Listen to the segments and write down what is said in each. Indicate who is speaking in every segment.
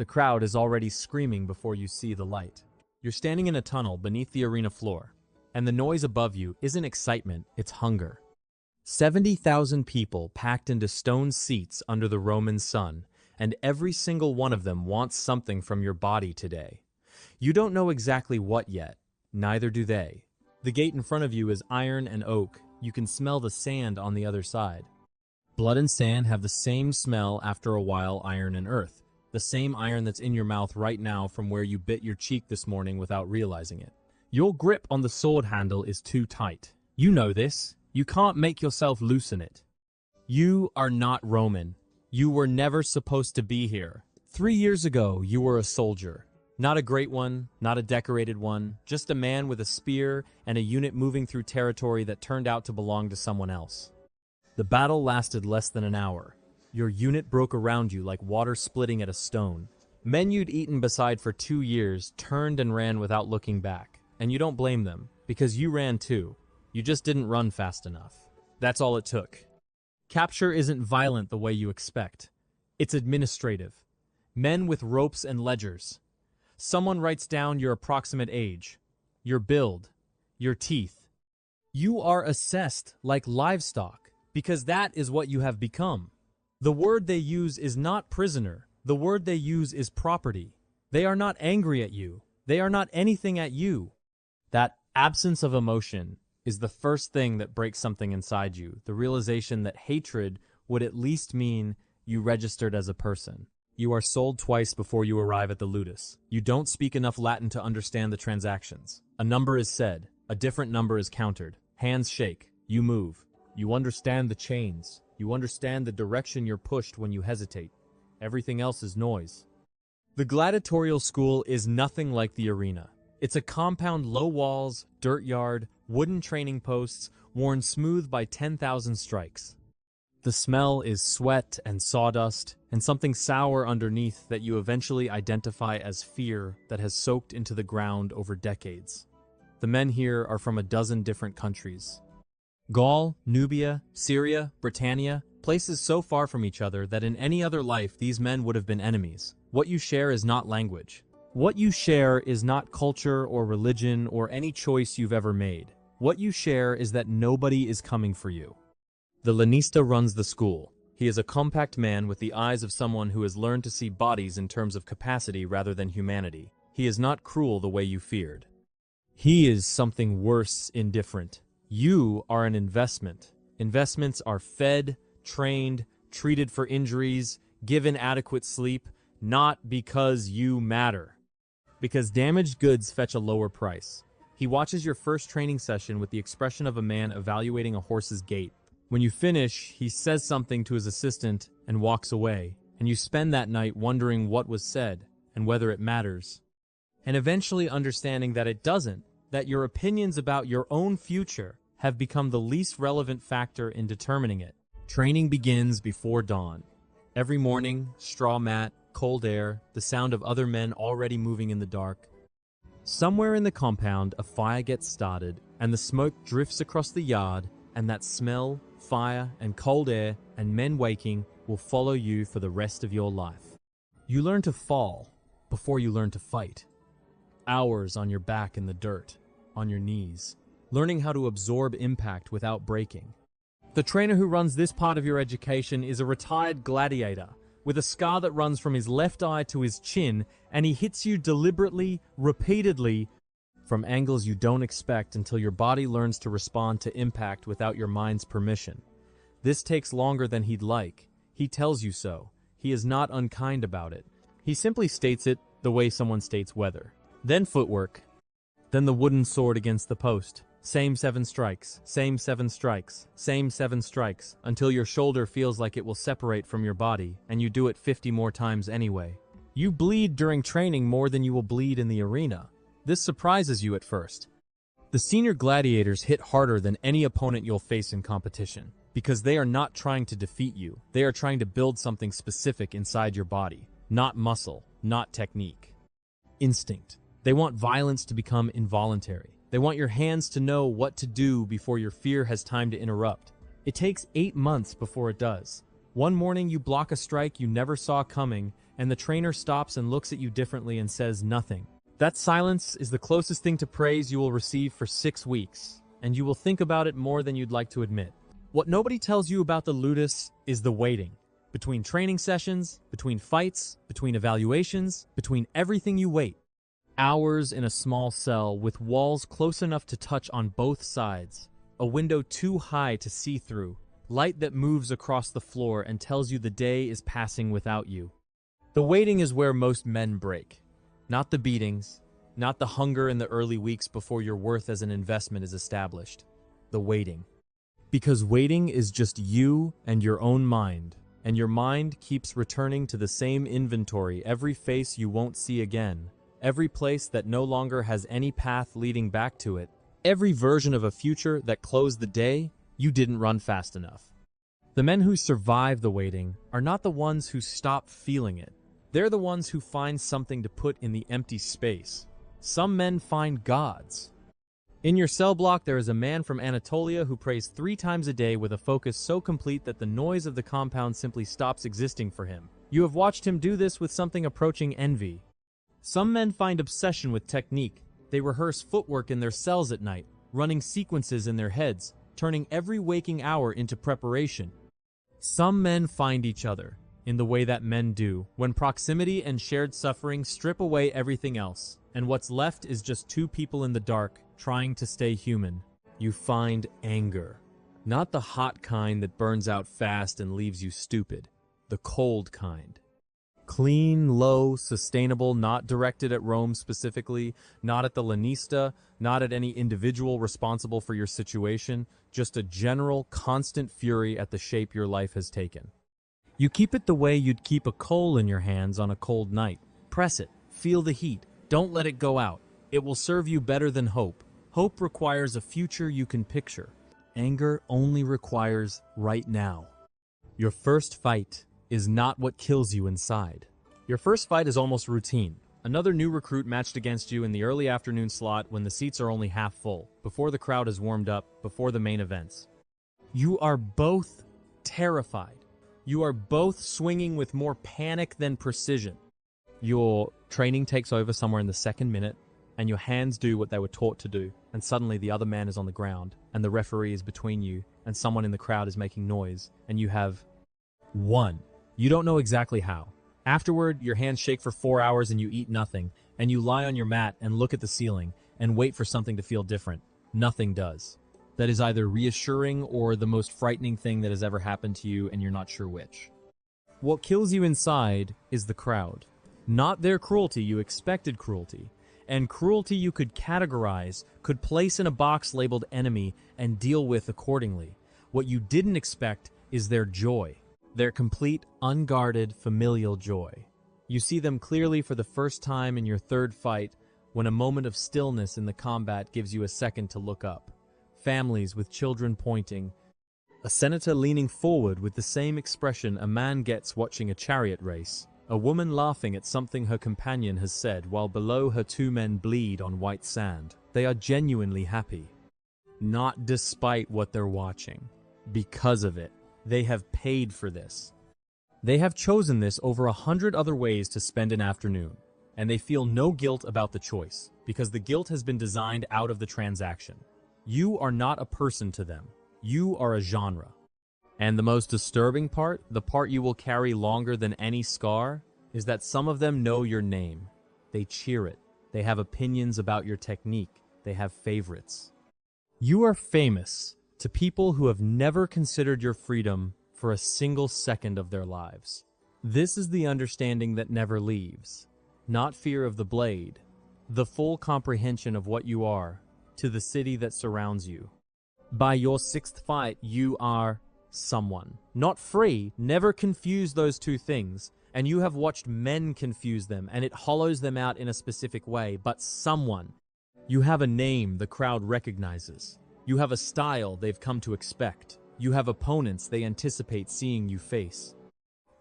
Speaker 1: The crowd is already screaming before you see the light. You're standing in a tunnel beneath the arena floor, and the noise above you isn't excitement, it's hunger. 70,000 people packed into stone seats under the Roman sun, and every single one of them wants something from your body today. You don't know exactly what yet, neither do they. The gate in front of you is iron and oak. You can smell the sand on the other side. Blood and sand have the same smell after a while iron and earth. The same iron that's in your mouth right now from where you bit your cheek this morning without realizing it. Your grip on the sword handle is too tight. You know this. You can't make yourself loosen it. You are not Roman. You were never supposed to be here. 3 years ago, you were a soldier. Not a great one, not a decorated one, just a man with a spear and a unit moving through territory that turned out to belong to someone else. The battle lasted less than an hour. Your unit broke around you like water splitting at a stone. Men you'd eaten beside for 2 years turned and ran without looking back. And you don't blame them, because you ran too. You just didn't run fast enough. That's all it took. Capture isn't violent the way you expect. It's administrative. Men with ropes and ledgers. Someone writes down your approximate age, your build, your teeth. You are assessed like livestock, because that is what you have become. The word they use is not prisoner. The word they use is property. They are not angry at you. They are not anything at you. That absence of emotion is the first thing that breaks something inside you, the realization that hatred would at least mean you registered as a person. You are sold twice before you arrive at the ludus. You don't speak enough Latin to understand the transactions. A number is said, a different number is countered. Hands shake, you move. You understand the chains. You understand the direction you're pushed when you hesitate. Everything else is noise. The gladiatorial school is nothing like the arena. It's a compound, low walls, dirt yard, wooden training posts, worn smooth by 10,000 strikes. The smell is sweat and sawdust, and something sour underneath that you eventually identify as fear that has soaked into the ground over decades. The men here are from a dozen different countries. Gaul, Nubia, Syria, Britannia, places so far from each other that in any other life these men would have been enemies. What you share is not language. What you share is not culture or religion or any choice you've ever made. What you share is that nobody is coming for you. The lanista runs the school. He is a compact man with the eyes of someone who has learned to see bodies in terms of capacity rather than humanity. He is not cruel the way you feared. He is something worse, indifferent. You are an investment. Investments are fed, trained, treated for injuries, given adequate sleep, not because you matter. Because damaged goods fetch a lower price. He watches your first training session with the expression of a man evaluating a horse's gait. When you finish, he says something to his assistant and walks away, and you spend that night wondering what was said and whether it matters. And eventually understanding that it doesn't, that your opinions about your own future have become the least relevant factor in determining it. Training begins before dawn. Every morning, straw mat, cold air, the sound of other men already moving in the dark. Somewhere in the compound, a fire gets started, and the smoke drifts across the yard, and that smell, fire, and cold air, and men waking will follow you for the rest of your life. You learn to fall before you learn to fight. Hours on your back in the dirt, on your knees, learning how to absorb impact without breaking. The trainer who runs this part of your education is a retired gladiator, with a scar that runs from his left eye to his chin, and he hits you deliberately, repeatedly, from angles you don't expect until your body learns to respond to impact without your mind's permission. This takes longer than he'd like. He tells you so. He is not unkind about it. He simply states it the way someone states weather. Then footwork. Then the wooden sword against the post. Same 7 strikes, same 7 strikes, same 7 strikes, until your shoulder feels like it will separate from your body, and you do it 50 more times anyway. You bleed during training more than you will bleed in the arena. This surprises you at first. The senior gladiators hit harder than any opponent you'll face in competition, because they are not trying to defeat you. They are trying to build something specific inside your body. Not muscle, not technique. Instinct. They want violence to become involuntary. They want your hands to know what to do before your fear has time to interrupt. It takes 8 months before it does. One morning you block a strike you never saw coming, and the trainer stops and looks at you differently and says nothing. That silence is the closest thing to praise you will receive for 6 weeks, and you will think about it more than you'd like to admit. What nobody tells you about the ludus is the waiting. Between training sessions, between fights, between evaluations, between everything you wait. Hours in a small cell with walls close enough to touch on both sides, a window too high to see through, light that moves across the floor and tells you the day is passing without you. The waiting is where most men break. Not the beatings, not the hunger in the early weeks before your worth as an investment is established. The waiting. Because waiting is just you and your own mind, and your mind keeps returning to the same inventory, every face you won't see again, every place that no longer has any path leading back to it, every version of a future that closed the day you didn't run fast enough. The men who survive the waiting are not the ones who stop feeling it. They're the ones who find something to put in the empty space. Some men find gods. In your cell block, there is a man from Anatolia who prays 3 times a day with a focus so complete that the noise of the compound simply stops existing for him. You have watched him do this with something approaching envy. Some men find obsession with technique. They rehearse footwork in their cells at night, running sequences in their heads, turning every waking hour into preparation. Some men find each other, in the way that men do, when proximity and shared suffering strip away everything else, and what's left is just 2 people in the dark, trying to stay human. You find anger. Not the hot kind that burns out fast and leaves you stupid. The cold kind. Clean, low, sustainable, not directed at Rome specifically, not at the Lanista, not at any individual responsible for your situation, just a general, constant fury at the shape your life has taken. You keep it the way you'd keep a coal in your hands on a cold night. Press it, feel the heat, don't let it go out. It will serve you better than hope. Hope requires a future you can picture. Anger only requires right now. Your first fight is not what kills you inside. Your first fight is almost routine. Another new recruit matched against you in the early afternoon slot when the seats are only half full, before the crowd is warmed up, before the main events. You are both terrified. You are both swinging with more panic than precision. Your training takes over somewhere in the 2nd minute, and your hands do what they were taught to do, and suddenly the other man is on the ground, and the referee is between you, and someone in the crowd is making noise, and you have won. You don't know exactly how. Afterward, your hands shake for 4 hours and you eat nothing, and you lie on your mat and look at the ceiling and wait for something to feel different. Nothing does. That is either reassuring or the most frightening thing that has ever happened to you, and you're not sure which. What kills you inside is the crowd. Not their cruelty, you expected cruelty. And cruelty you could categorize, could place in a box labeled enemy, and deal with accordingly. What you didn't expect is their joy. Their complete, unguarded, familial joy. You see them clearly for the first time in your 3rd fight, when a moment of stillness in the combat gives you a second to look up. Families with children pointing. A senator leaning forward with the same expression a man gets watching a chariot race. A woman laughing at something her companion has said while below her 2 men bleed on white sand. They are genuinely happy. Not despite what they're watching. Because of it. They have paid for this. They have chosen this over 100 other ways to spend an afternoon, and they feel no guilt about the choice, because the guilt has been designed out of the transaction. You are not a person to them. You are a genre. And the most disturbing part, the part you will carry longer than any scar, is that some of them know your name. They cheer it. They have opinions about your technique. They have favorites. You are famous to people who have never considered your freedom for a single second of their lives. This is the understanding that never leaves. Not fear of the blade, the full comprehension of what you are to the city that surrounds you. By your 6th fight, you are someone. Not free, never confuse those 2 things, and you have watched men confuse them, and it hollows them out in a specific way, but someone. You have a name the crowd recognizes. You have a style they've come to expect. You have opponents they anticipate seeing you face.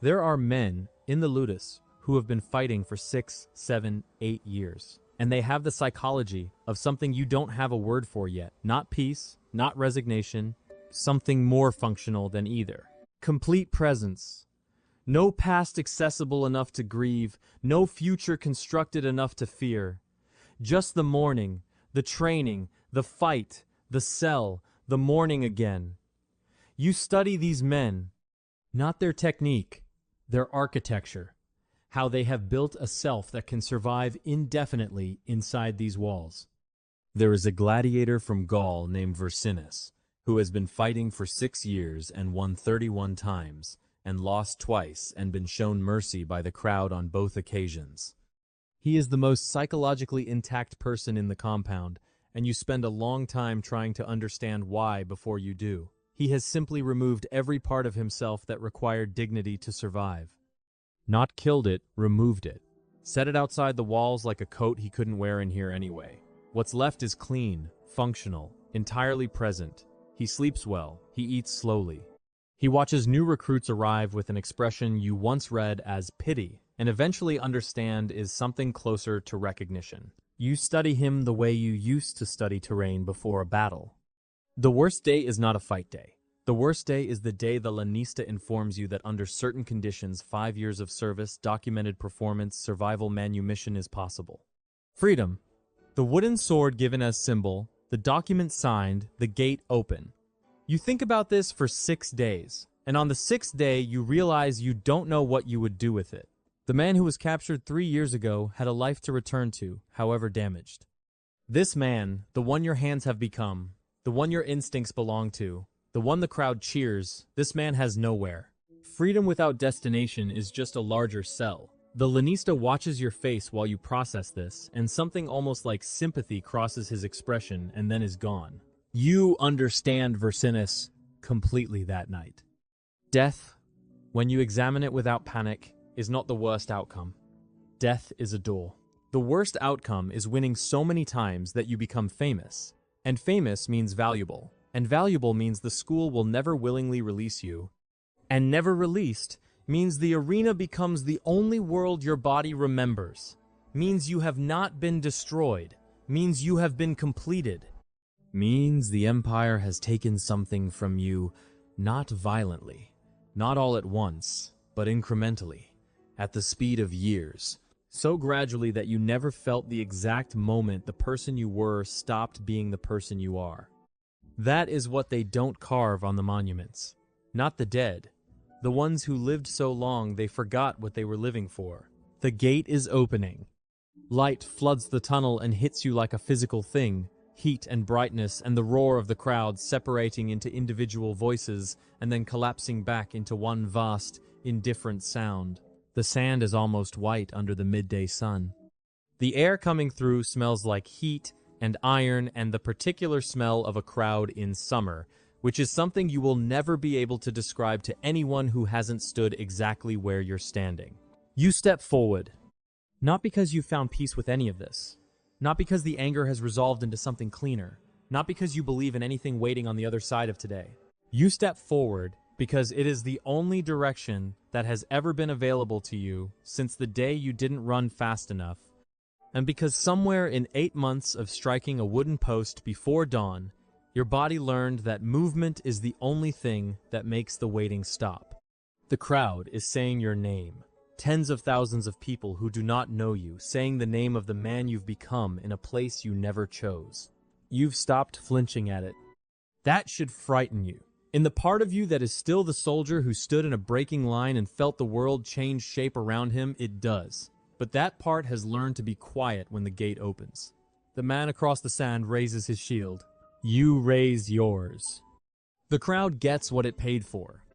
Speaker 1: There are men in the ludus who have been fighting for 6, 7, 8 years. And they have the psychology of something you don't have a word for yet. Not peace, not resignation, something more functional than either. Complete presence. No past accessible enough to grieve, no future constructed enough to fear. Just the morning, the training, the fight, the cell, the morning again. You study these men, not their technique, their architecture, how they have built a self that can survive indefinitely inside these walls. There is a gladiator from Gaul named Vercinus, who has been fighting for 6 years and won 31 times, and lost twice and been shown mercy by the crowd on both occasions. He is the most psychologically intact person in the compound, and you spend a long time trying to understand why before you do. He has simply removed every part of himself that required dignity to survive. Not killed it, removed it. Set it outside the walls like a coat he couldn't wear in here anyway. What's left is clean, functional, entirely present. He sleeps well, he eats slowly. He watches new recruits arrive with an expression you once read as pity, and eventually understand is something closer to recognition. You study him the way you used to study terrain before a battle. The worst day is not a fight day. The worst day is the day the lanista informs you that under certain conditions, 5 years of service, documented performance, survival manumission is possible. Freedom. The wooden sword given as symbol, the document signed, the gate open. You think about this for 6 days, and on the 6th day you realize you don't know what you would do with it. The man who was captured 3 years ago had a life to return to, however damaged. This man, the one your hands have become, the one your instincts belong to, the one the crowd cheers, this man has nowhere. Freedom without destination is just a larger cell. The lanista watches your face while you process this, and something almost like sympathy crosses his expression and then is gone. You understand Vercinus completely that night. Death, when you examine it without panic, is not the worst outcome. Death is a door. The worst outcome is winning so many times that you become famous. And famous means valuable. And valuable means the school will never willingly release you. And never released means the arena becomes the only world your body remembers. Means you have not been destroyed. Means you have been completed. Means the Empire has taken something from you, not violently, not all at once, but incrementally, at the speed of years, so gradually that you never felt the exact moment the person you were stopped being the person you are. That is what they don't carve on the monuments. Not the dead, the ones who lived so long they forgot what they were living for. The gate is opening. Light floods the tunnel and hits you like a physical thing. Heat and brightness and the roar of the crowd separating into individual voices and then collapsing back into one vast, indifferent sound. The sand is almost white under the midday sun. The air coming through smells like heat and iron and the particular smell of a crowd in summer, which is something you will never be able to describe to anyone who hasn't stood exactly where you're standing. You step forward, not because you found peace with any of this. Not because the anger has resolved into something cleaner. Not because you believe in anything waiting on the other side of today. You step forward because it is the only direction that has ever been available to you since the day you didn't run fast enough, and because somewhere in 8 months of striking a wooden post before dawn, your body learned that movement is the only thing that makes the waiting stop. The crowd is saying your name. Tens of thousands of people who do not know you, saying the name of the man you've become in a place you never chose. You've stopped flinching at it. That should frighten you. In the part of you that is still the soldier who stood in a breaking line and felt the world change shape around him, it does. But that part has learned to be quiet when the gate opens. The man across the sand raises his shield. You raise yours. The crowd gets what it paid for.